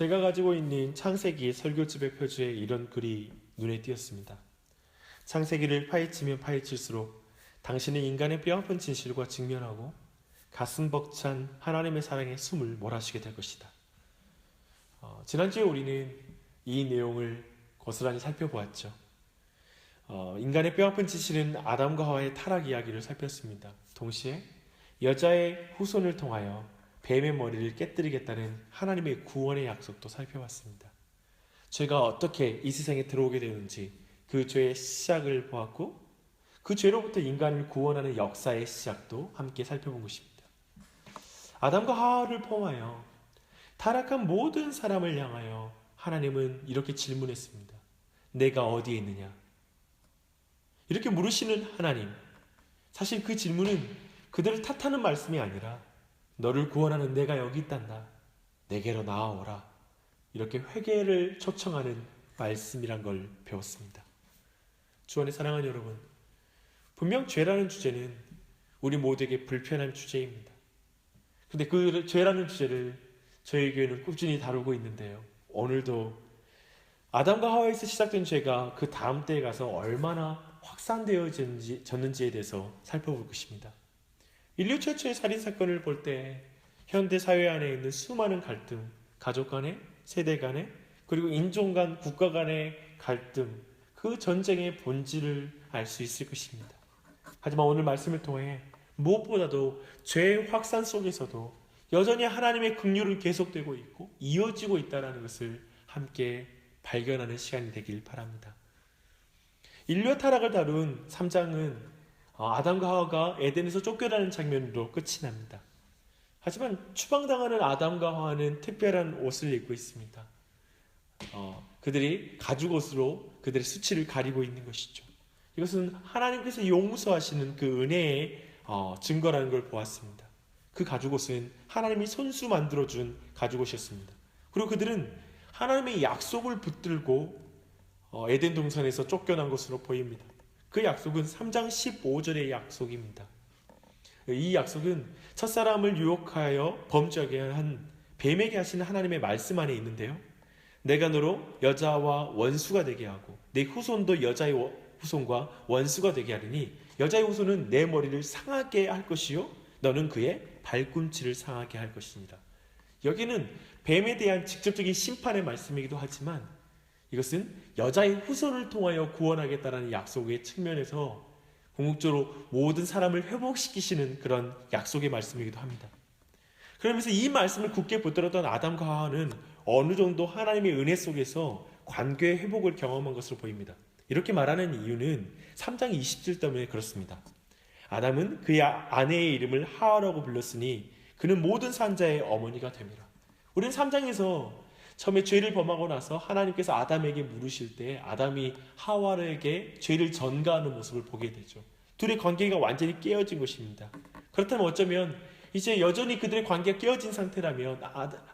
제가 가지고 있는 창세기 설교집의 표지에 이런 글이 눈에 띄었습니다. 창세기를 파헤치면 파헤칠수록 당신은 인간의 뼈아픈 진실과 직면하고 가슴 벅찬 하나님의 사랑에 숨을 몰아쉬게 될 것이다. 지난주에 우리는 이 내용을 고스란히 살펴보았죠. 인간의 뼈아픈 진실은 아담과 하와의 타락 이야기를 살폈습니다. 동시에 여자의 후손을 통하여 뱀의 머리를 깨뜨리겠다는 하나님의 구원의 약속도 살펴봤습니다. 죄가 어떻게 이 세상에 들어오게 되는지 그 죄의 시작을 보았고 그 죄로부터 인간을 구원하는 역사의 시작도 함께 살펴본 것입니다. 아담과 하와를 포함하여 타락한 모든 사람을 향하여 하나님은 이렇게 질문했습니다. 내가 어디에 있느냐? 이렇게 물으시는 하나님, 사실 그 질문은 그들을 탓하는 말씀이 아니라 너를 구원하는 내가 여기 있단다. 내게로 나아오라. 이렇게 회개를 초청하는 말씀이란 걸 배웠습니다. 주 안에 사랑하는 여러분, 분명 죄라는 주제는 우리 모두에게 불편한 주제입니다. 근데 그 죄라는 주제를 저희 교회는 꾸준히 다루고 있는데요. 오늘도 아담과 하와에서 시작된 죄가 그 다음 때에 가서 얼마나 확산되어졌는지에 대해서 살펴볼 것입니다. 인류 최초의 살인사건을 볼 때 현대 사회 안에 있는 수많은 갈등, 가족 간의, 세대 간의, 그리고 인종 간, 국가 간의 갈등, 그 전쟁의 본질을 알 수 있을 것입니다. 하지만 오늘 말씀을 통해 무엇보다도 죄의 확산 속에서도 여전히 하나님의 긍휼은 계속되고 있고 이어지고 있다는 것을 함께 발견하는 시간이 되길 바랍니다. 인류의 타락을 다룬 3장은 아담과 하와가 에덴에서 쫓겨나는 장면으로 끝이 납니다. 하지만 추방당하는 아담과 하와는 특별한 옷을 입고 있습니다. 그들이 가죽 옷으로 그들의 수치를 가리고 있는 것이죠. 이것은 하나님께서 용서하시는 그 은혜의 증거라는 걸 보았습니다. 그 가죽 옷은 하나님이 손수 만들어준 가죽 옷이었습니다. 그리고 그들은 하나님의 약속을 붙들고 에덴 동산에서 쫓겨난 것으로 보입니다. 그 약속은 3장 15절의 약속입니다. 이 약속은 첫사람을 유혹하여 범죄하게 한 뱀에게 하시는 하나님의 말씀 안에 있는데요. 내가 너로 여자와 원수가 되게 하고 내 후손도 여자의 후손과 원수가 되게 하리니 여자의 후손은 내 머리를 상하게 할 것이요 너는 그의 발꿈치를 상하게 할 것이니라. 여기는 뱀에 대한 직접적인 심판의 말씀이기도 하지만 이것은 여자의 후손을 통하여 구원하겠다는 약속의 측면에서 궁극적으로 모든 사람을 회복시키시는 그런 약속의 말씀이기도 합니다. 그러면서 이 말씀을 굳게 붙들었던 아담과 하와는 어느 정도 하나님의 은혜 속에서 관계의 회복을 경험한 것으로 보입니다. 이렇게 말하는 이유는 3장 20절 때문에 그렇습니다. 아담은 그의 아내의 이름을 하와라고 불렀으니 그는 모든 산자의 어머니가 됩니다. 우리는 3장에서 처음에 죄를 범하고 나서 하나님께서 아담에게 물으실 때 아담이 하와에게 죄를 전가하는 모습을 보게 되죠. 둘의 관계가 완전히 깨어진 것입니다. 그렇다면 어쩌면 이제 여전히 그들의 관계가 깨어진 상태라면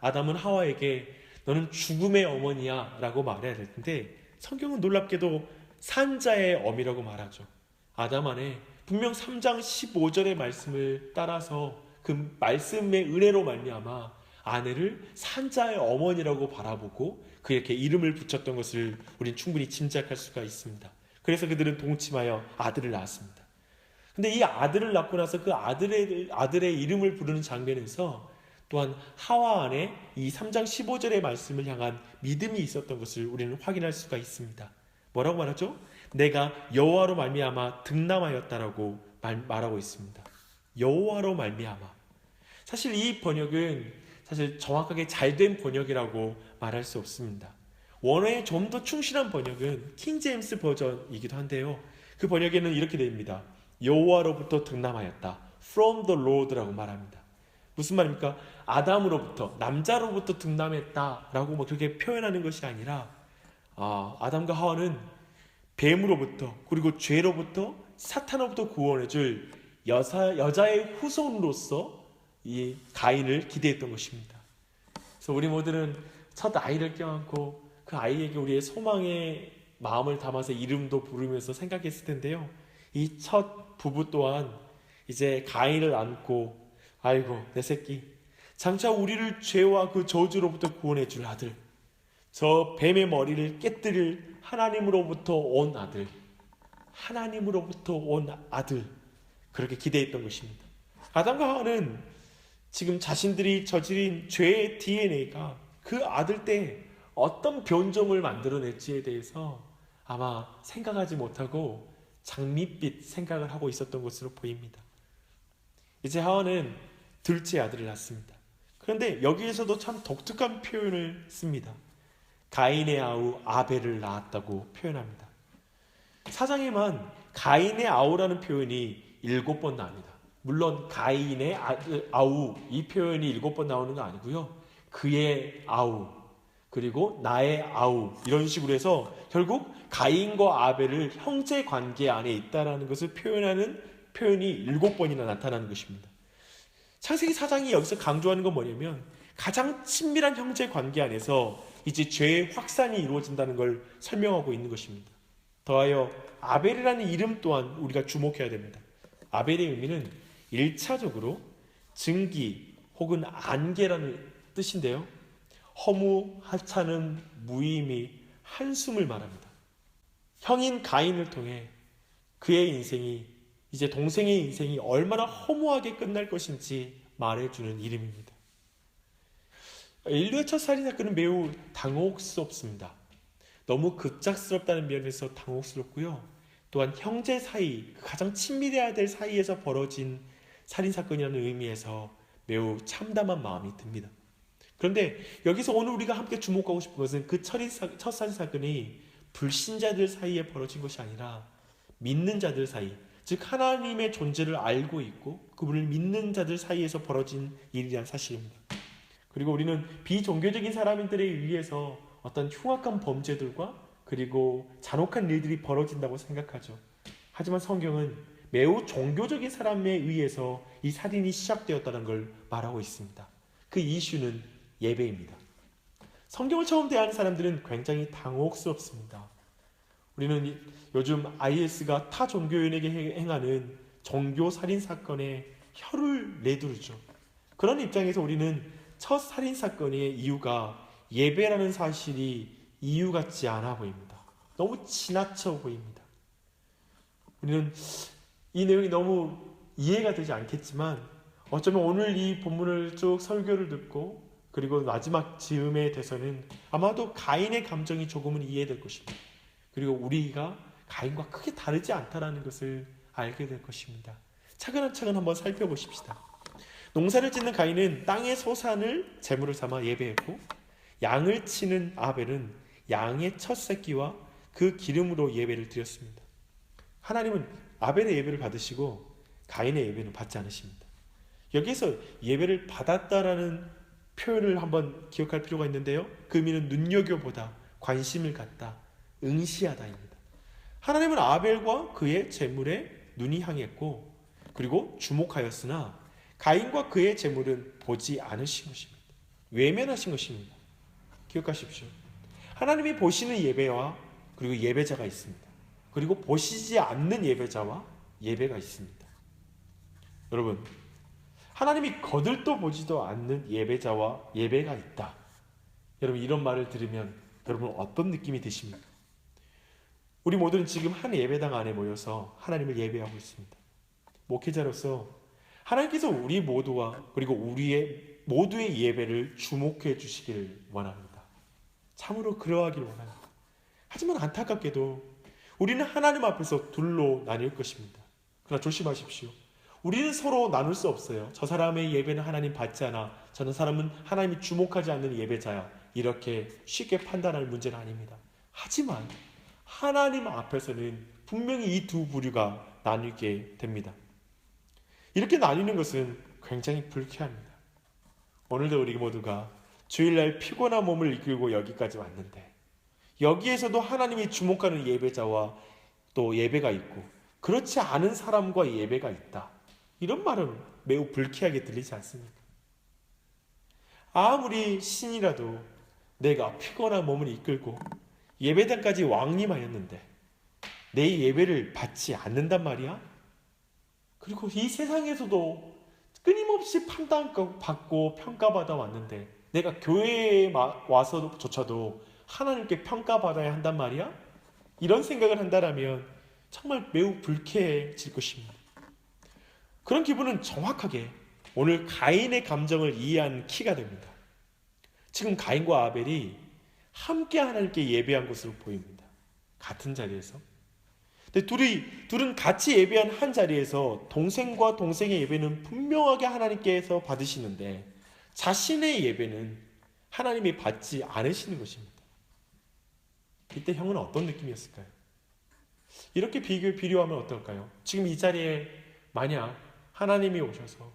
아담은 하와에게 너는 죽음의 어머니야 라고 말해야 될 텐데 성경은 놀랍게도 산자의 어미라고 말하죠. 아담 안에 분명 3장 15절의 말씀을 따라서 그 말씀의 은혜로 말미암아 아내를 산자의 어머니라고 바라보고 그렇게 이름을 붙였던 것을 우린 충분히 짐작할 수가 있습니다. 그래서 그들은 동침하여 아들을 낳았습니다. 근데 이 아들을 낳고 나서 그 아들의 이름을 부르는 장면에서 또한 하와 안에 이 3장 15절의 말씀을 향한 믿음이 있었던 것을 우리는 확인할 수가 있습니다. 뭐라고 말하죠? 내가 여호와로 말미암아 득남하였다라고 말하고 있습니다. 여호와로 말미암아. 사실 이 번역은 사실 정확하게 잘된 번역이라고 말할 수 없습니다. 원어에 좀 더 충실한 번역은 킹제임스 버전이기도 한데요. 그 번역에는 이렇게 됩니다. 여호와로부터 득남하였다. From the Lord라고 말합니다. 무슨 말입니까? 아담으로부터, 남자로부터 득남했다라고 그렇게 표현하는 것이 아니라 아담과 하와는 뱀으로부터 그리고 죄로부터 사탄으로부터 구원해줄 여자의 후손으로서 이 가인을 기대했던 것입니다. 그래서 우리 모두는 첫 아이를 껴안고 그 아이에게 우리의 소망의 마음을 담아서 이름도 부르면서 생각했을 텐데요. 이 첫 부부 또한 이제 가인을 안고 아이고 내 새끼 장차 우리를 죄와 그 저주로부터 구원해 줄 아들, 저 뱀의 머리를 깨뜨릴 하나님으로부터 온 아들, 하나님으로부터 온 아들, 그렇게 기대했던 것입니다. 아담과 하와는 지금 자신들이 저지른 죄의 DNA가 그 아들 때 어떤 변종을 만들어낼지에 대해서 아마 생각하지 못하고 장밋빛 생각을 하고 있었던 것으로 보입니다. 이제 하와는 둘째 아들을 낳습니다. 그런데 여기에서도 참 독특한 표현을 씁니다. 가인의 아우 아벨을 낳았다고 표현합니다. 사장에만 가인의 아우라는 표현이 7번 나옵니다. 물론 가인의 아우 이 표현이 7번 나오는 거 아니고요. 그의 아우 그리고 나의 아우 이런 식으로 해서 결국 가인과 아벨을 형제 관계 안에 있다라는 것을 표현하는 표현이 7번이나 나타나는 것입니다. 창세기 4장이 여기서 강조하는 건 뭐냐면 가장 친밀한 형제 관계 안에서 이제 죄의 확산이 이루어진다는 걸 설명하고 있는 것입니다. 더하여 아벨이라는 이름 또한 우리가 주목해야 됩니다. 아벨의 의미는 1차적으로 증기 혹은 안개라는 뜻인데요. 허무, 하찮은, 무의미, 한숨을 말합니다. 형인 가인을 통해 그의 인생이 이제 동생의 인생이 얼마나 허무하게 끝날 것인지 말해주는 이름입니다. 인류의 첫 살인사건은 매우 당혹스럽습니다. 너무 급작스럽다는 면에서 당혹스럽고요. 또한 형제 사이, 가장 친밀해야 될 사이에서 벌어진 살인사건이라는 의미에서 매우 참담한 마음이 듭니다. 그런데 여기서 오늘 우리가 함께 주목하고 싶은 것은 그 첫 살인사건이 불신자들 사이에 벌어진 것이 아니라 믿는 자들 사이, 즉 하나님의 존재를 알고 있고 그분을 믿는 자들 사이에서 벌어진 일이란 사실입니다. 그리고 우리는 비종교적인 사람들에 의해서 어떤 흉악한 범죄들과 그리고 잔혹한 일들이 벌어진다고 생각하죠. 하지만 성경은 매우 종교적인 사람에 의해서 이 살인이 시작되었다는 걸 말하고 있습니다. 그 이슈는 예배입니다. 성경을 처음 대하는 사람들은 굉장히 당혹스럽습니다. 우리는 요즘 IS가 타 종교인에게 행하는 종교 살인 사건에 혀를 내두르죠. 그런 입장에서 우리는 첫 살인 사건의 이유가 예배라는 사실이 이유 같지 않아 보입니다. 너무 지나쳐 보입니다. 우리는 이 내용이 너무 이해가 되지 않겠지만 어쩌면 오늘 이 본문을 쭉 설교를 듣고 그리고 마지막 즈음에 돼서는 아마도 가인의 감정이 조금은 이해될 것입니다. 그리고 우리가 가인과 크게 다르지 않다는 것을 알게 될 것입니다. 차근차근 한번 살펴보십시다. 농사를 짓는 가인은 땅의 소산을 제물을 삼아 예배했고 양을 치는 아벨은 양의 첫 새끼와 그 기름으로 예배를 드렸습니다. 하나님은 아벨의 예배를 받으시고 가인의 예배는 받지 않으십니다. 여기서 예배를 받았다라는 표현을 한번 기억할 필요가 있는데요. 그 의미는 눈여겨보다, 관심을 갖다, 응시하다입니다. 하나님은 아벨과 그의 제물에 눈이 향했고 그리고 주목하였으나 가인과 그의 제물은 보지 않으신 것입니다. 외면하신 것입니다. 기억하십시오. 하나님이 보시는 예배와 그리고 예배자가 있습니다. 그리고 보시지 않는 예배자와 예배가 있습니다. 여러분, 하나님이 거들떠 보지도 않는 예배자와 예배가 있다. 여러분, 이런 말을 들으면 여러분 어떤 느낌이 드십니까? 우리 모두는 지금 한 예배당 안에 모여서 하나님을 예배하고 있습니다. 목회자로서 하나님께서 우리 모두와 그리고 우리의 모두의 예배를 주목해 주시기를 원합니다. 참으로 그러하길 원합니다. 하지만 안타깝게도 우리는 하나님 앞에서 둘로 나뉠 것입니다. 그러나 조심하십시오. 우리는 서로 나눌 수 없어요. 저 사람의 예배는 하나님 받지 않아. 저는 사람은 하나님이 주목하지 않는 예배자야. 이렇게 쉽게 판단할 문제는 아닙니다. 하지만 하나님 앞에서는 분명히 이 두 부류가 나뉘게 됩니다. 이렇게 나뉘는 것은 굉장히 불쾌합니다. 오늘도 우리 모두가 주일날 피곤한 몸을 이끌고 여기까지 왔는데 여기에서도 하나님이 주목하는 예배자와 또 예배가 있고 그렇지 않은 사람과 예배가 있다. 이런 말은 매우 불쾌하게 들리지 않습니까? 아무리 신이라도 내가 피곤한 몸을 이끌고 예배당까지 왕림하였는데 내 예배를 받지 않는단 말이야? 그리고 이 세상에서도 끊임없이 판단받고 평가받아 왔는데 내가 교회에 와서조차도 하나님께 평가받아야 한단 말이야? 이런 생각을 한다면 정말 매우 불쾌해질 것입니다. 그런 기분은 정확하게 오늘 가인의 감정을 이해하는 키가 됩니다. 지금 가인과 아벨이 함께 하나님께 예배한 것으로 보입니다. 같은 자리에서. 근데 둘은 같이 예배한 한 자리에서 동생과 동생의 예배는 분명하게 하나님께서 받으시는데 자신의 예배는 하나님이 받지 않으시는 것입니다. 이때 형은 어떤 느낌이었을까요? 이렇게 비교하면 어떨까요? 지금 이 자리에 만약 하나님이 오셔서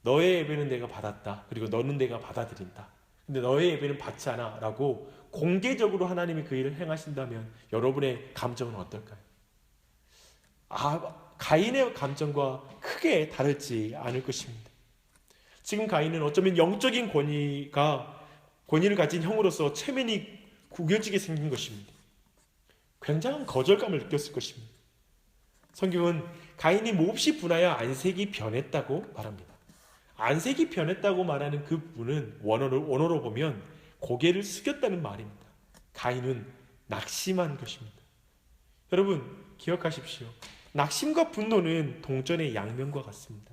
너의 예배는 내가 받았다. 그리고 너는 내가 받아들인다. 근데 너의 예배는 받지 않아. 라고 공개적으로 하나님이 그 일을 행하신다면 여러분의 감정은 어떨까요? 가인의 감정과 크게 다르지 않을 것입니다. 지금 가인은 어쩌면 영적인 권위를 가진 형으로서 체면이 구겨지게 생긴 것입니다. 굉장한 거절감을 느꼈을 것입니다. 성경은 가인이 몹시 분하여 안색이 변했다고 말합니다. 안색이 변했다고 말하는 그 부분은 원어로 보면 고개를 숙였다는 말입니다. 가인은 낙심한 것입니다. 여러분 기억하십시오. 낙심과 분노는 동전의 양면과 같습니다.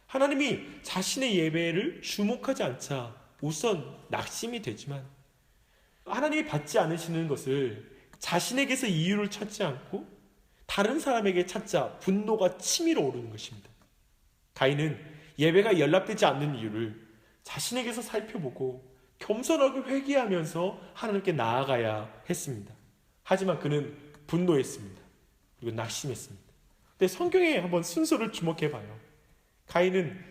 하나님이 자신의 예배를 주목하지 않자 우선 낙심이 되지만 하나님이 받지 않으시는 것을 자신에게서 이유를 찾지 않고 다른 사람에게 찾자 분노가 치밀어 오르는 것입니다. 가인은 예배가 연락되지 않는 이유를 자신에게서 살펴보고 겸손하게 회개하면서 하나님께 나아가야 했습니다. 하지만 그는 분노했습니다. 그리고 낙심했습니다. 근데 성경에 한번 순서를 주목해봐요. 가인은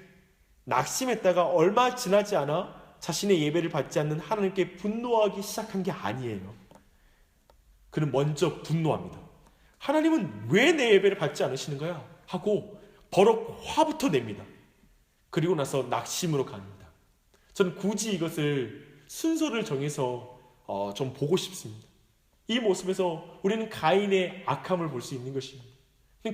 낙심했다가 얼마 지나지 않아 자신의 예배를 받지 않는 하나님께 분노하기 시작한 게 아니에요. 그는 먼저 분노합니다. 하나님은 왜 내 예배를 받지 않으시는 거야? 하고 버럭 화부터 냅니다. 그리고 나서 낙심으로 갑니다. 저는 굳이 이것을 순서를 정해서 좀 보고 싶습니다. 이 모습에서 우리는 가인의 악함을 볼 수 있는 것입니다.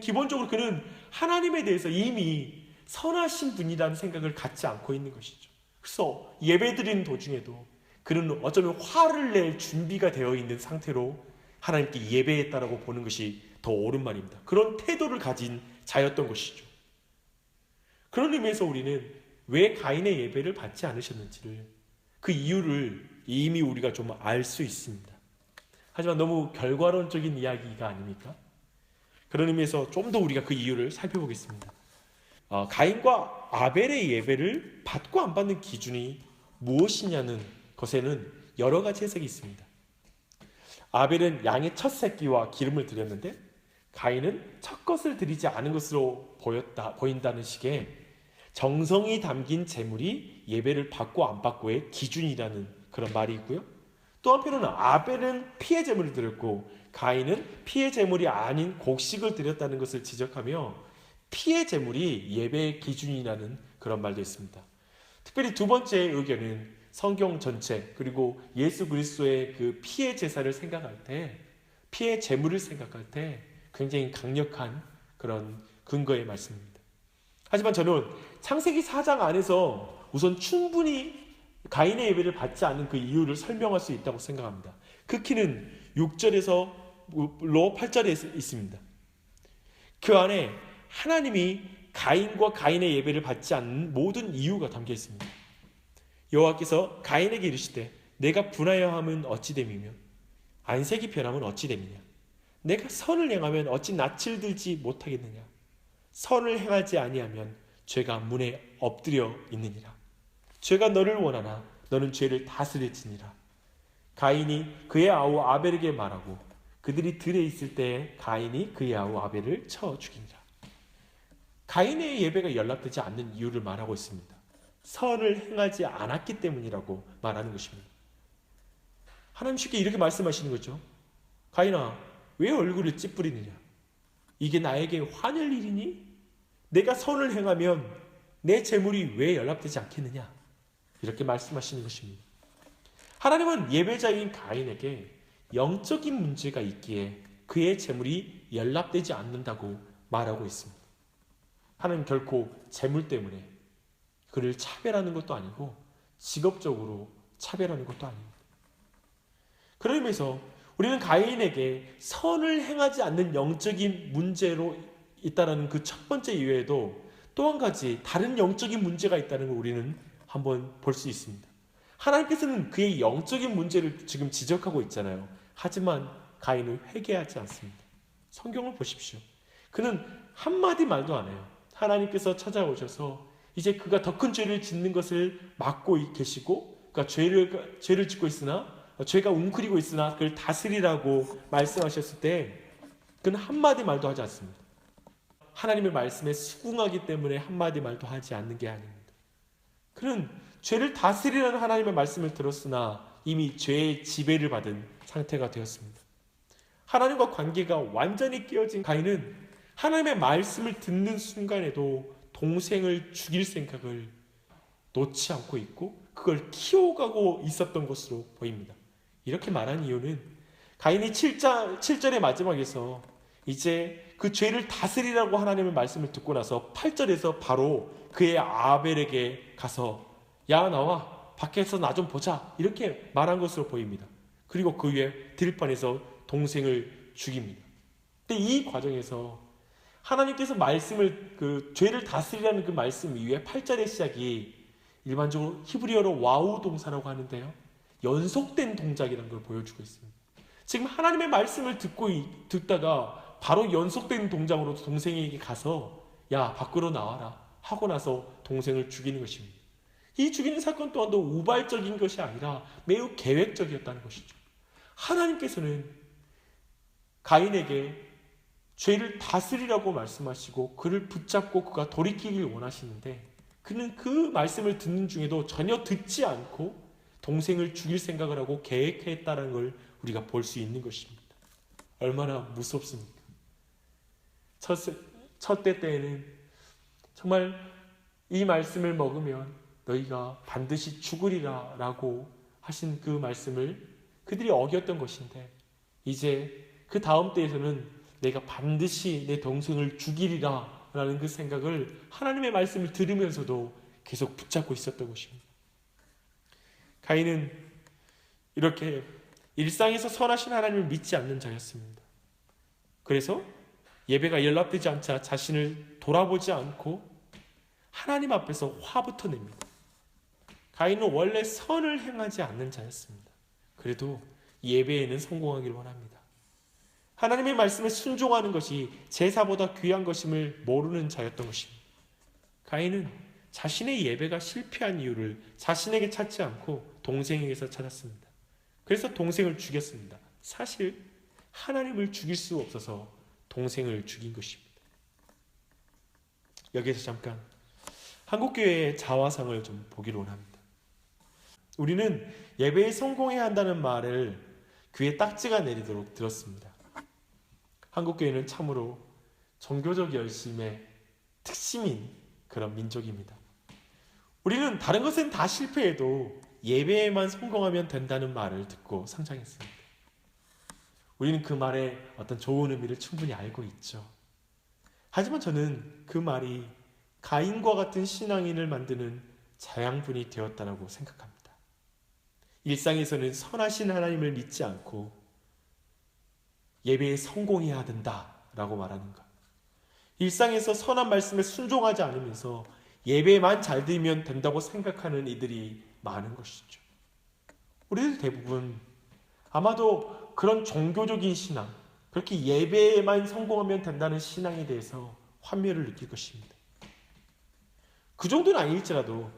기본적으로 그는 하나님에 대해서 이미 선하신 분이라는 생각을 갖지 않고 있는 것이죠. 그래서 예배드리는 도중에도 그는 어쩌면 화를 낼 준비가 되어 있는 상태로 하나님께 예배했다라고 보는 것이 더 옳은 말입니다. 그런 태도를 가진 자였던 것이죠. 그런 의미에서 우리는 왜 가인의 예배를 받지 않으셨는지를 그 이유를 이미 우리가 좀 알 수 있습니다. 하지만 너무 결과론적인 이야기가 아닙니까? 그런 의미에서 좀 더 우리가 그 이유를 살펴보겠습니다. 가인과 아벨의 예배를 받고 안 받는 기준이 무엇이냐는 것에는 여러 가지 해석이 있습니다. 아벨은 양의 첫 새끼와 기름을 드렸는데 가인은 첫 것을 드리지 않은 것으로 보인다는 식의 정성이 담긴 제물이 예배를 받고 안 받고의 기준이라는 그런 말이 있고요. 또 한편으로는 아벨은 피의 제물을 드렸고 가인은 피의 제물이 아닌 곡식을 드렸다는 것을 지적하며 피의 제물이 예배의 기준이라는 그런 말도 있습니다. 특별히 두 번째 의견은 성경 전체 그리고 예수 그리스도의 그 피의 제사를 생각할 때 피의 제물을 생각할 때 굉장히 강력한 그런 근거의 말씀입니다. 하지만 저는 창세기 4장 안에서 우선 충분히 가인의 예배를 받지 않는 그 이유를 설명할 수 있다고 생각합니다. 그 키는 6절에서 8절에 있습니다. 그 안에 하나님이 가인과 가인의 예배를 받지 않는 모든 이유가 담겨 있습니다. 여호와께서 가인에게 이르시되 내가 분하여함은 어찌 됨이며 안색이 변함은 어찌 됨이냐 내가 선을 행하면 어찌 낯을 들지 못하겠느냐 선을 행하지 아니하면 죄가 문에 엎드려 있느니라 죄가 너를 원하나 너는 죄를 다스릴지니라 가인이 그의 아우 아벨에게 말하고 그들이 들에 있을 때에 가인이 그의 아우 아벨을 쳐 죽이니라. 가인의 예배가 연락되지 않는 이유를 말하고 있습니다. 선을 행하지 않았기 때문이라고 말하는 것입니다. 하나님 쉽게 이렇게 말씀하시는 거죠. 가인아, 왜 얼굴을 찌푸리느냐? 이게 나에게 화낼 일이니? 내가 선을 행하면 내 재물이 왜 연락되지 않겠느냐? 이렇게 말씀하시는 것입니다. 하나님은 예배자인 가인에게 영적인 문제가 있기에 그의 재물이 연락되지 않는다고 말하고 있습니다. 하나님 결코 재물 때문에 그를 차별하는 것도 아니고 직업적으로 차별하는 것도 아닙니다. 그런 의미에서 우리는 가인에게 선을 행하지 않는 영적인 문제로 있다는 그 첫 번째 이유에도 또 한 가지 다른 영적인 문제가 있다는 걸 우리는 한번 볼 수 있습니다. 하나님께서는 그의 영적인 문제를 지금 지적하고 있잖아요. 하지만 가인은 회개하지 않습니다. 성경을 보십시오. 그는 한마디 말도 안 해요. 하나님께서 찾아오셔서 이제 그가 더 큰 죄를 짓는 것을 막고 계시고, 그가 죄를 짓고 있으나, 죄가 웅크리고 있으나 그걸 다스리라고 말씀하셨을 때 그는 한마디 말도 하지 않습니다. 하나님의 말씀에 수긍하기 때문에 한마디 말도 하지 않는 게 아닙니다. 그는 죄를 다스리라는 하나님의 말씀을 들었으나 이미 죄의 지배를 받은 상태가 되었습니다. 하나님과 관계가 완전히 깨어진 가인은 하나님의 말씀을 듣는 순간에도 동생을 죽일 생각을 놓지 않고 있고 그걸 키워가고 있었던 것으로 보입니다. 이렇게 말한 이유는 가인이 7절의 마지막에서 이제 그 죄를 다스리라고 하나님의 말씀을 듣고 나서 8절에서 바로 그의 아벨에게 가서 야 나와 밖에서 나 좀 보자 이렇게 말한 것으로 보입니다. 그리고 그 위에 들판에서 동생을 죽입니다. 근데 이 과정에서 하나님께서 말씀을 그 죄를 다스리라는 그 말씀 이후에 8절의 시작이 일반적으로 히브리어로 와우 동사라고 하는데요. 연속된 동작이라는 걸 보여주고 있습니다. 지금 하나님의 말씀을 듣다가 바로 연속된 동작으로 동생에게 가서 야 밖으로 나와라 하고 나서 동생을 죽이는 것입니다. 이 죽이는 사건 또한도 우발적인 것이 아니라 매우 계획적이었다는 것이죠. 하나님께서는 가인에게 죄를 다스리라고 말씀하시고 그를 붙잡고 그가 돌이키길 원하시는데 그는 그 말씀을 듣는 중에도 전혀 듣지 않고 동생을 죽일 생각을 하고 계획했다는 걸 우리가 볼 수 있는 것입니다. 얼마나 무섭습니까? 첫 때 때에는 정말 이 말씀을 먹으면 너희가 반드시 죽으리라 라고 하신 그 말씀을 그들이 어겼던 것인데 이제 그 다음 때에서는 내가 반드시 내 동생을 죽이리라 라는 그 생각을 하나님의 말씀을 들으면서도 계속 붙잡고 있었던 것입니다. 가인은 이렇게 일상에서 선하신 하나님을 믿지 않는 자였습니다. 그래서 예배가 연락되지 않자 자신을 돌아보지 않고 하나님 앞에서 화부터 냅니다. 가인은 원래 선을 행하지 않는 자였습니다. 그래도 예배에는 성공하길 원합니다. 하나님의 말씀에 순종하는 것이 제사보다 귀한 것임을 모르는 자였던 것입니다. 가인은 자신의 예배가 실패한 이유를 자신에게 찾지 않고 동생에게서 찾았습니다. 그래서 동생을 죽였습니다. 사실 하나님을 죽일 수 없어서 동생을 죽인 것입니다. 여기에서 잠깐 한국교회의 자화상을 좀 보기로 합니다. 우리는 예배에 성공해야 한다는 말을 귀에 딱지가 내리도록 들었습니다. 한국교회는 참으로 종교적 열심의 특심인 그런 민족입니다. 우리는 다른 것은 다 실패해도 예배에만 성공하면 된다는 말을 듣고 성장했습니다. 우리는 그 말에 어떤 좋은 의미를 충분히 알고 있죠. 하지만 저는 그 말이 가인과 같은 신앙인을 만드는 자양분이 되었다고 생각합니다. 일상에서는 선하신 하나님을 믿지 않고 예배에 성공해야 된다라고 말하는 것. 일상에서 선한 말씀에 순종하지 않으면서 예배만 잘 드리면 된다고 생각하는 이들이 많은 것이죠. 우리들 대부분 아마도 그런 종교적인 신앙, 그렇게 예배에만 성공하면 된다는 신앙에 대해서 환멸을 느낄 것입니다. 그 정도는 아닐지라도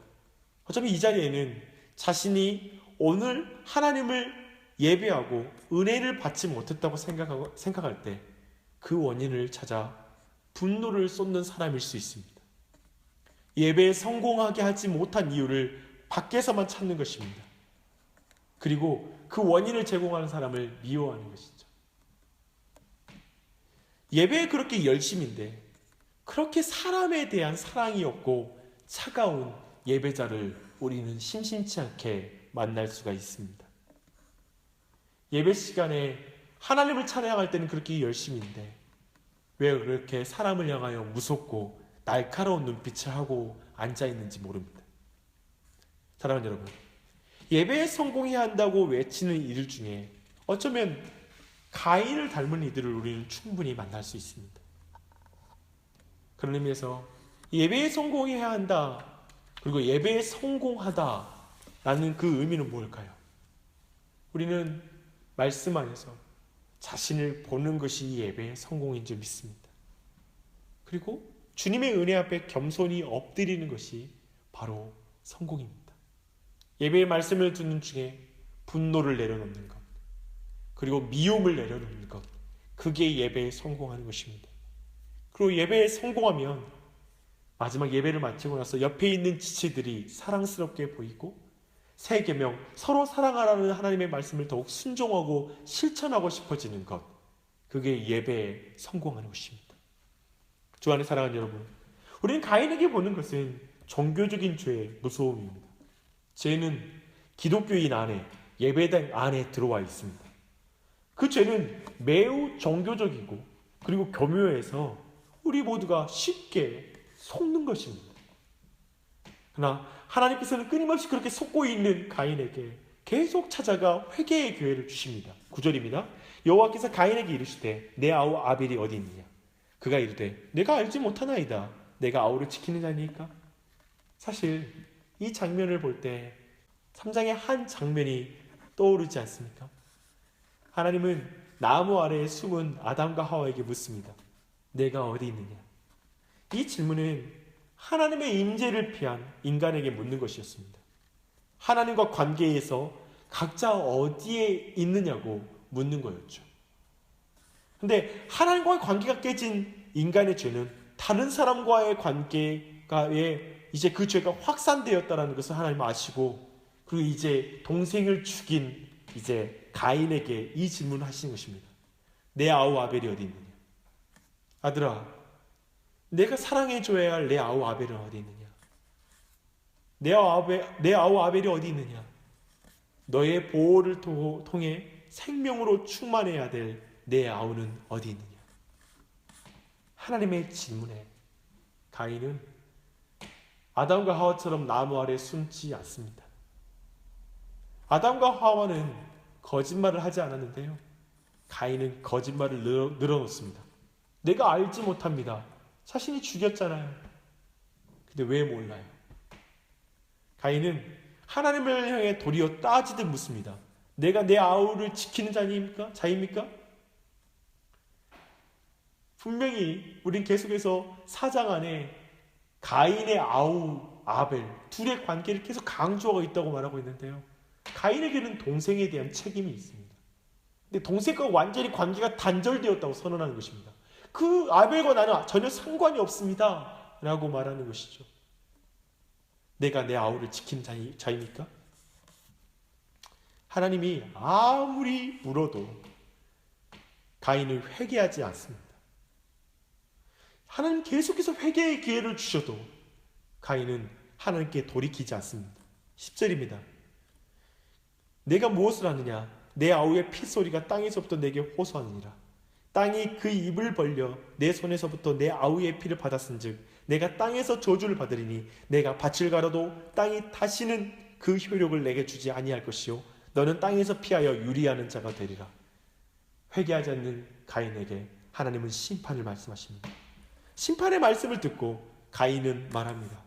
어차피 이 자리에는 자신이 오늘 하나님을 예배하고 은혜를 받지 못했다고 생각할 때 그 원인을 찾아 분노를 쏟는 사람일 수 있습니다. 예배에 성공하게 하지 못한 이유를 밖에서만 찾는 것입니다. 그리고 그 원인을 제공하는 사람을 미워하는 것이죠. 예배에 그렇게 열심인데 그렇게 사람에 대한 사랑이 없고 차가운 예배자를 우리는 심심치 않게 만날 수가 있습니다. 예배 시간에 하나님을 찬양할 때는 그렇게 열심인데 왜 그렇게 사람을 향하여 무섭고 날카로운 눈빛을 하고 앉아 있는지 모릅니다. 사랑하는 여러분, 예배에 성공해야 한다고 외치는 이들 중에 어쩌면 가인을 닮은 이들을 우리는 충분히 만날 수 있습니다. 그런 의미에서 예배에 성공해야 한다, 그리고 예배에 성공하다 라는 그 의미는 뭘까요? 우리는 말씀 안에서 자신을 보는 것이 예배의 성공인 줄 믿습니다. 그리고 주님의 은혜 앞에 겸손히 엎드리는 것이 바로 성공입니다. 예배의 말씀을 듣는 중에 분노를 내려놓는 것, 그리고 미움을 내려놓는 것, 그게 예배에 성공하는 것입니다. 그리고 예배에 성공하면 마지막 예배를 마치고 나서 옆에 있는 지체들이 사랑스럽게 보이고 새 계명, 서로 사랑하라는 하나님의 말씀을 더욱 순종하고 실천하고 싶어지는 것, 그게 예배에 성공하는 것입니다. 주 안에 사랑하는 여러분, 우리는 가인에게 보는 것은 종교적인 죄의 무서움입니다. 죄는 기독교인 안에, 예배당 안에 들어와 있습니다. 그 죄는 매우 종교적이고 그리고 교묘해서 우리 모두가 쉽게 속는 것입니다. 그러나 하나님께서는 끊임없이 그렇게 속고 있는 가인에게 계속 찾아가 회개의 기회를 주십니다. 9절입니다. 여호와께서 가인에게 이르시되 내 아우 아벨이 어디 있느냐? 그가 이르되 내가 알지 못하나이다. 내가 아우를 지키는 자니까? 사실 이 장면을 볼 때 3장의 한 장면이 떠오르지 않습니까? 하나님은 나무 아래에 숨은 아담과 하와에게 묻습니다. 내가 어디 있느냐? 이 질문은 하나님의 임재를 피한 인간에게 묻는 것이었습니다. 하나님과 관계에서 각자 어디에 있느냐고 묻는 거였죠. 근데 하나님과의 관계가 깨진 인간의 죄는 다른 사람과의 관계에 이제 그 죄가 확산되었다는 것을 하나님 아시고, 그리고 이제 동생을 죽인 이제 가인에게 이 질문을 하시는 것입니다. 내 아우 아벨이 어디 있느냐? 아들아, 내가 사랑해줘야 할 내 아우 아벨은 어디 있느냐? 내 아우 아벨이 어디 있느냐? 너의 보호를 통해 생명으로 충만해야 될 내 아우는 어디 있느냐? 하나님의 질문에 가인은 아담과 하와처럼 나무 아래 숨지 않습니다. 아담과 하와는 거짓말을 하지 않았는데요, 가인은 거짓말을 늘어놓습니다. 내가 알지 못합니다. 자신이 죽였잖아요. 근데 왜 몰라요? 가인은 하나님을 향해 도리어 따지듯 묻습니다. 내가 내 아우를 지키는 자입니까? 분명히 우린 계속해서 4장 안에 가인의 아우 아벨 둘의 관계를 계속 강조하고 있다고 말하고 있는데요, 가인에게는 동생에 대한 책임이 있습니다. 근데 동생과 완전히 관계가 단절되었다고 선언하는 것입니다. 그 아벨과 나는 전혀 상관이 없습니다 라고 말하는 것이죠. 내가 내 아우를 지키는 자입니까? 하나님이 아무리 물어도 가인을 회개하지 않습니다. 하나님 계속해서 회개의 기회를 주셔도 가인은 하나님께 돌이키지 않습니다. 10절입니다. 내가 무엇을 하느냐? 내 아우의 피소리가 땅에서부터 내게 호소하느니라. 땅이 그 입을 벌려 내 손에서부터 내 아우의 피를 받았은즉 내가 땅에서 저주를 받으리니 내가 밭을 갈아도 땅이 다시는 그 효력을 내게 주지 아니할 것이요 너는 땅에서 피하여 유리하는 자가 되리라. 회개하지 않는 가인에게 하나님은 심판을 말씀하십니다. 심판의 말씀을 듣고 가인은 말합니다.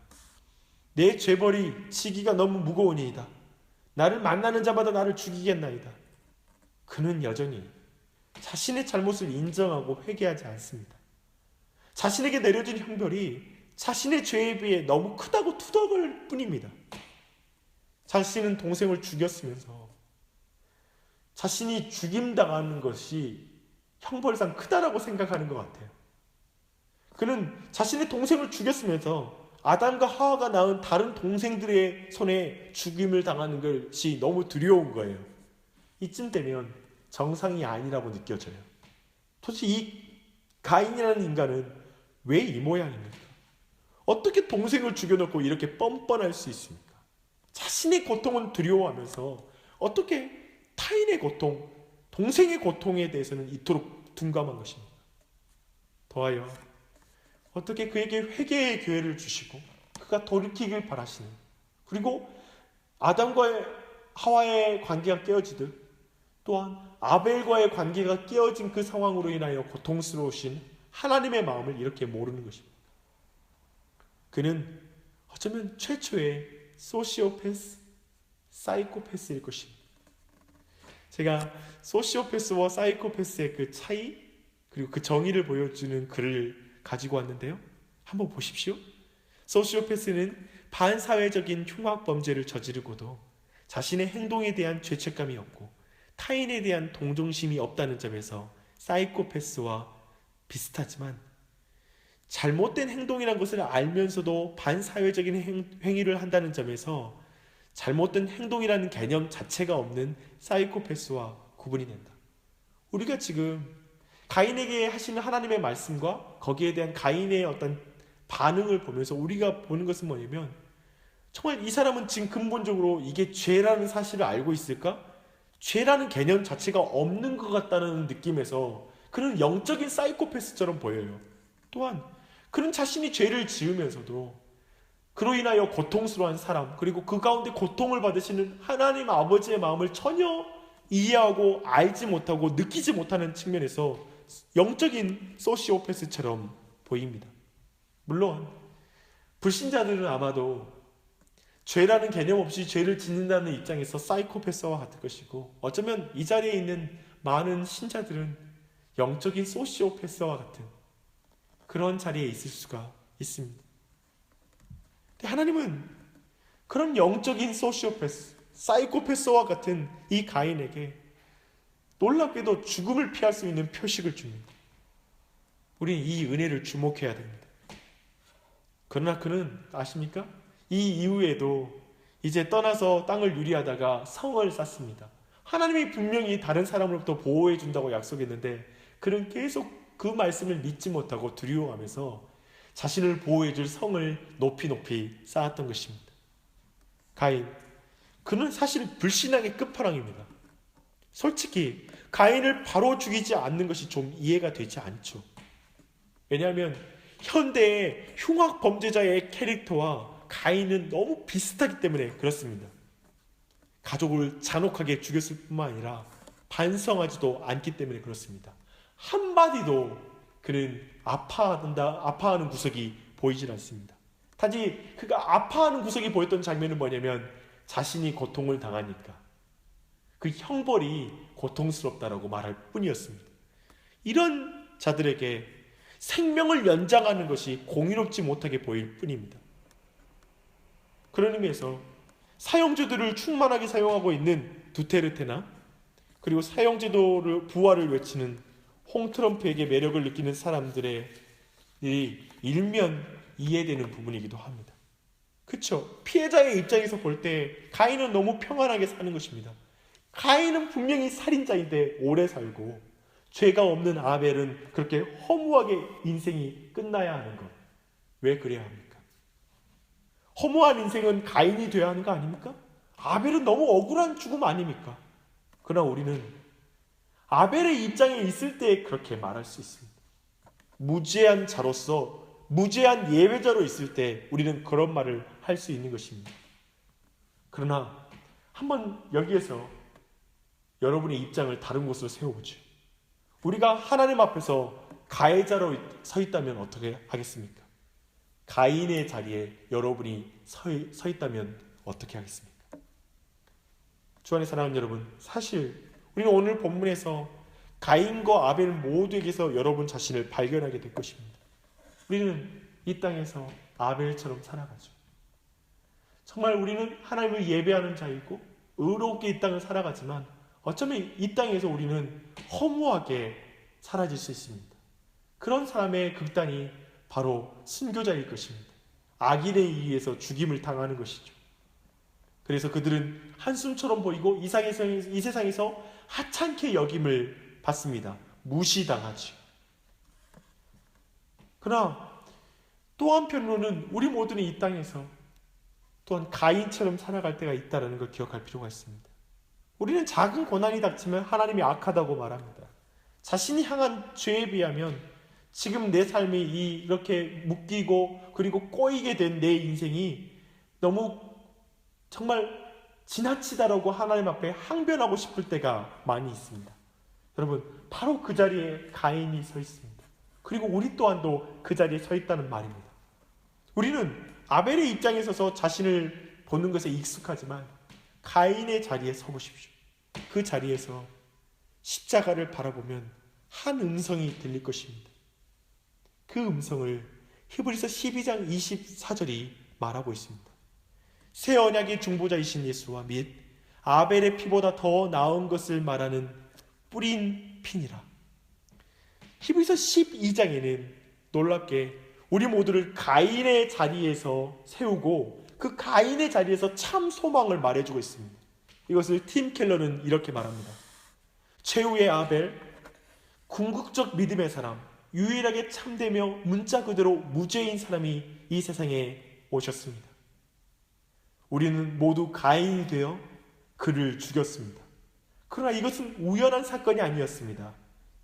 내 죄벌이 지기가 너무 무거우니이다. 나를 만나는 자마다 나를 죽이겠나이다. 그는 여전히 자신의 잘못을 인정하고 회개하지 않습니다. 자신에게 내려진 형벌이 자신의 죄에 비해 너무 크다고 투덜거릴 뿐입니다. 자신은 동생을 죽였으면서 자신이 죽임당하는 것이 형벌상 크다라고 생각하는 것 같아요. 그는 자신의 동생을 죽였으면서 아담과 하와가 낳은 다른 동생들의 손에 죽임을 당하는 것이 너무 두려운 거예요. 이쯤 되면 정상이 아니라고 느껴져요. 도대체 이 가인이라는 인간은 왜 이 모양입니까? 어떻게 동생을 죽여놓고 이렇게 뻔뻔할 수 있습니까? 자신의 고통은 두려워하면서 어떻게 타인의 고통, 동생의 고통에 대해서는 이토록 둔감한 것입니까? 더하여 어떻게 그에게 회개의 기회를 주시고 그가 돌이키길 바라시는, 그리고 아담과 하와의 관계가 깨어지듯 또한 아벨과의 관계가 깨어진 그 상황으로 인하여 고통스러우신 하나님의 마음을 이렇게 모르는 것입니다. 그는 어쩌면 최초의 소시오패스, 사이코패스일 것입니다. 제가 소시오패스와 사이코패스의 그 차이, 그리고 그 정의를 보여주는 글을 가지고 왔는데요. 한번 보십시오. 소시오패스는 반사회적인 흉악 범죄를 저지르고도 자신의 행동에 대한 죄책감이 없고 타인에 대한 동정심이 없다는 점에서 사이코패스와 비슷하지만, 잘못된 행동이라는 것을 알면서도 반사회적인 행위를 한다는 점에서 잘못된 행동이라는 개념 자체가 없는 사이코패스와 구분이 된다. 우리가 지금 가인에게 하시는 하나님의 말씀과 거기에 대한 가인의 어떤 반응을 보면서 우리가 보는 것은 뭐냐면, 정말 이 사람은 지금 근본적으로 이게 죄라는 사실을 알고 있을까? 죄라는 개념 자체가 없는 것 같다는 느낌에서 그는 영적인 사이코패스처럼 보여요. 또한 그는 자신이 죄를 지으면서도 그로 인하여 고통스러운 사람, 그리고 그 가운데 고통을 받으시는 하나님 아버지의 마음을 전혀 이해하고 알지 못하고 느끼지 못하는 측면에서 영적인 소시오패스처럼 보입니다. 물론 불신자들은 아마도 죄라는 개념 없이 죄를 짓는다는 입장에서 사이코패스와 같을 것이고, 어쩌면 이 자리에 있는 많은 신자들은 영적인 소시오패스와 같은 그런 자리에 있을 수가 있습니다. 하나님은 그런 영적인 소시오패스, 사이코패스와 같은 이 가인에게 놀랍게도 죽음을 피할 수 있는 표식을 줍니다. 우리는 이 은혜를 주목해야 됩니다. 그러나 그는 아십니까? 이 이후에도 이제 떠나서 땅을 유리하다가 성을 쌓습니다. 하나님이 분명히 다른 사람으로부터 보호해 준다고 약속했는데 그는 계속 그 말씀을 믿지 못하고 두려워하면서 자신을 보호해 줄 성을 높이 쌓았던 것입니다. 가인, 그는 사실 불신앙의 끝판왕입니다. 솔직히 가인을 바로 죽이지 않는 것이 좀 이해가 되지 않죠. 왜냐하면 현대의 흉악 범죄자의 캐릭터와 가인은 너무 비슷하기 때문에 그렇습니다. 가족을 잔혹하게 죽였을 뿐만 아니라 반성하지도 않기 때문에 그렇습니다. 한마디도 그는 아파하는 구석이 보이질 않습니다. 단지 그가 아파하는 구석이 보였던 장면은 뭐냐면 자신이 고통을 당하니까 그 형벌이 고통스럽다라고 말할 뿐이었습니다. 이런 자들에게 생명을 연장하는 것이 공의롭지 못하게 보일 뿐입니다. 그런 의미에서 사형제도를 충만하게 사용하고 있는 두테르테나, 그리고 사형제도를 부활을 외치는 홍트럼프에게 매력을 느끼는 사람들의 일면 이해되는 부분이기도 합니다. 그렇죠? 피해자의 입장에서 볼 때 가인은 너무 평안하게 사는 것입니다. 가인은 분명히 살인자인데 오래 살고, 죄가 없는 아벨은 그렇게 허무하게 인생이 끝나야 하는 것. 왜 그래야 합니까? 허무한 인생은 가인이 되어야 하는 거 아닙니까? 아벨은 너무 억울한 죽음 아닙니까? 그러나 우리는 아벨의 입장에 있을 때 그렇게 말할 수 있습니다. 무죄한 자로서, 무죄한 예외자로 있을 때 우리는 그런 말을 할 수 있는 것입니다. 그러나 한번 여기에서 여러분의 입장을 다른 곳으로 세워보죠. 우리가 하나님 앞에서 가해자로 서 있다면 어떻게 하겠습니까? 가인의 자리에 여러분이 서 있다면 어떻게 하겠습니까? 주 안에 사랑하는 여러분, 사실 우리는 오늘 본문에서 가인과 아벨 모두에게서 여러분 자신을 발견하게 될 것입니다. 우리는 이 땅에서 아벨처럼 살아가죠. 정말 우리는 하나님을 예배하는 자이고 의롭게 이 땅을 살아가지만 어쩌면 이 땅에서 우리는 허무하게 사라질 수 있습니다. 그런 사람의 극단이 바로 순교자일 것입니다. 악인에 의해서 죽임을 당하는 것이죠. 그래서 그들은 한숨처럼 보이고 이 세상에서 하찮게 여김을 받습니다. 무시당하죠. 그러나 또 한편으로는 우리 모두는 이 땅에서 또한 가인처럼 살아갈 때가 있다는 걸 기억할 필요가 있습니다. 우리는 작은 고난이 닥치면 하나님이 악하다고 말합니다. 자신이 향한 죄에 비하면 지금 내 삶이 이렇게 묶이고 그리고 꼬이게 된 내 인생이 너무 정말 지나치다라고 하나님 앞에 항변하고 싶을 때가 많이 있습니다. 여러분, 바로 그 자리에 가인이 서 있습니다. 그리고 우리 또한도 그 자리에 서 있다는 말입니다. 우리는 아벨의 입장에 서서 자신을 보는 것에 익숙하지만 가인의 자리에 서 보십시오. 그 자리에서 십자가를 바라보면 한 음성이 들릴 것입니다. 그 음성을 히브리서 12장 24절이 말하고 있습니다. 새 언약의 중보자이신 예수와 및 아벨의 피보다 더 나은 것을 말하는 뿌린 피니라. 히브리서 12장에는 놀랍게 우리 모두를 가인의 자리에서 세우고 그 가인의 자리에서 참 소망을 말해주고 있습니다. 이것을 팀 켈러는 이렇게 말합니다. 최후의 아벨, 궁극적 믿음의 사람, 유일하게 참되며 문자 그대로 무죄인 사람이 이 세상에 오셨습니다. 우리는 모두 가인이 되어 그를 죽였습니다. 그러나 이것은 우연한 사건이 아니었습니다.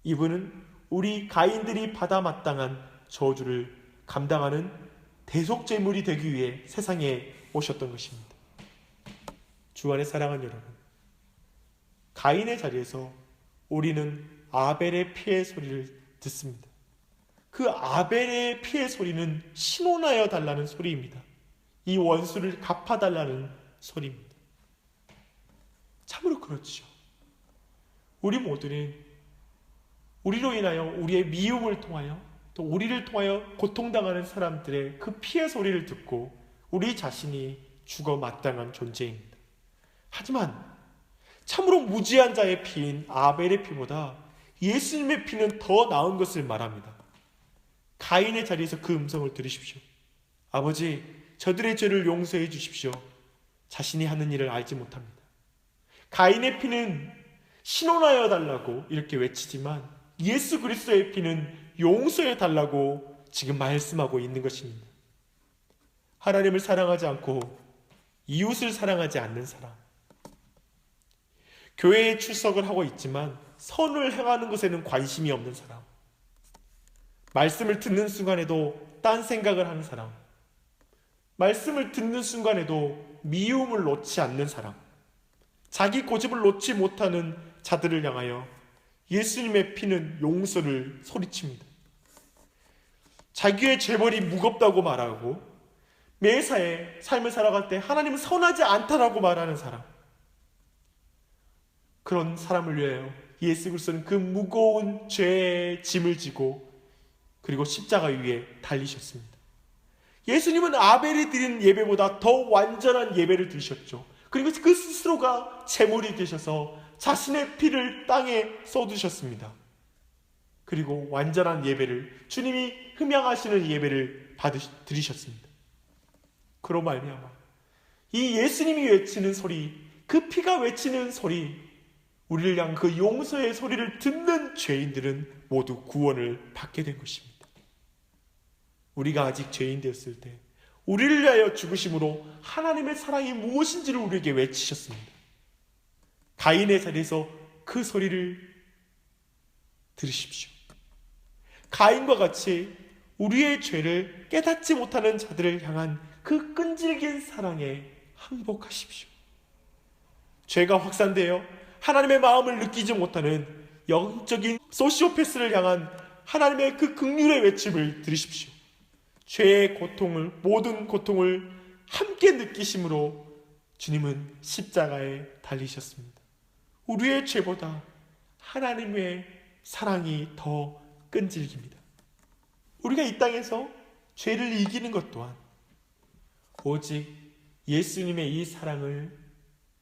이분은 우리 가인들이 받아 마땅한 저주를 감당하는 대속제물이 되기 위해 세상에 오셨던 것입니다. 주 안에 사랑하는 여러분, 가인의 자리에서 우리는 아벨의 피의 소리를 듣습니다. 그 아벨의 피의 소리는 신원하여 달라는 소리입니다. 이 원수를 갚아달라는 소리입니다. 참으로 그렇죠. 우리 모두는 우리로 인하여 우리의 미움을 통하여 또 우리를 통하여 고통당하는 사람들의 그 피의 소리를 듣고 우리 자신이 죽어 마땅한 존재입니다. 하지만 참으로 무지한 자의 피인 아벨의 피보다 예수님의 피는 더 나은 것을 말합니다. 가인의 자리에서 그 음성을 들으십시오. 아버지, 저들의 죄를 용서해 주십시오. 자신이 하는 일을 알지 못합니다. 가인의 피는 신원하여 달라고 이렇게 외치지만 예수 그리스도의 피는 용서해 달라고 지금 말씀하고 있는 것입니다. 하나님을 사랑하지 않고 이웃을 사랑하지 않는 사람, 교회에 출석을 하고 있지만 선을 행하는 것에는 관심이 없는 사람, 말씀을 듣는 순간에도 딴 생각을 하는 사람, 말씀을 듣는 순간에도 미움을 놓지 않는 사람, 자기 고집을 놓지 못하는 자들을 향하여 예수님의 피는 용서를 소리칩니다. 자기의 죄벌이 무겁다고 말하고 매사에 삶을 살아갈 때 하나님은 선하지 않다라고 말하는 사람, 그런 사람을 위하여 예수 그리스도는 그 무거운 죄의 짐을 지고 그리고 십자가 위에 달리셨습니다. 예수님은 아벨이 드린 예배보다 더 완전한 예배를 드리셨죠. 그리고 그 스스로가 제물이 되셔서 자신의 피를 땅에 쏟으셨습니다. 그리고 완전한 예배를, 주님이 흠양하시는 예배를 드리셨습니다. 그로 말미암아 이 예수님이 외치는 소리, 그 피가 외치는 소리, 우리를 향한 그 용서의 소리를 듣는 죄인들은 모두 구원을 받게 된 것입니다. 우리가 아직 죄인 되었을 때 우리를 위하여 죽으심으로 하나님의 사랑이 무엇인지를 우리에게 외치셨습니다. 가인의 자리에서 그 소리를 들으십시오. 가인과 같이 우리의 죄를 깨닫지 못하는 자들을 향한 그 끈질긴 사랑에 항복하십시오. 죄가 확산되어 하나님의 마음을 느끼지 못하는 영적인 소시오패스를 향한 하나님의 그 긍휼의 외침을 들으십시오. 죄의 고통을, 모든 고통을 함께 느끼심으로 주님은 십자가에 달리셨습니다. 우리의 죄보다 하나님의 사랑이 더 끈질깁니다. 우리가 이 땅에서 죄를 이기는 것 또한 오직 예수님의 이 사랑을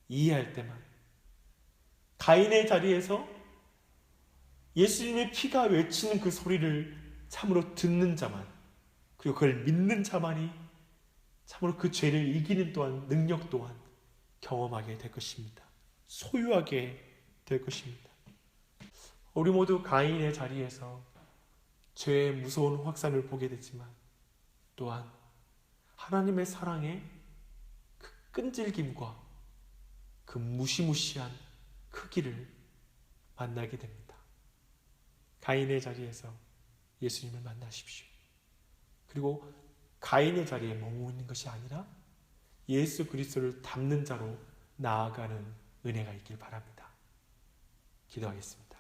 이해할 때만, 가인의 자리에서 예수님의 피가 외치는 그 소리를 참으로 듣는 자만, 그리고 그걸 믿는 자만이 참으로 그 죄를 이기는 또한 능력 또한 경험하게 될 것입니다. 소유하게 될 것입니다. 우리 모두 가인의 자리에서 죄의 무서운 확산을 보게 되지만 또한 하나님의 사랑의 그 끈질김과 그 무시무시한 크기를 만나게 됩니다. 가인의 자리에서 예수님을 만나십시오. 그리고 가인의 자리에 머무르는 있는 것이 아니라 예수 그리스도를 닮는 자로 나아가는 은혜가 있길 바랍니다. 기도하겠습니다.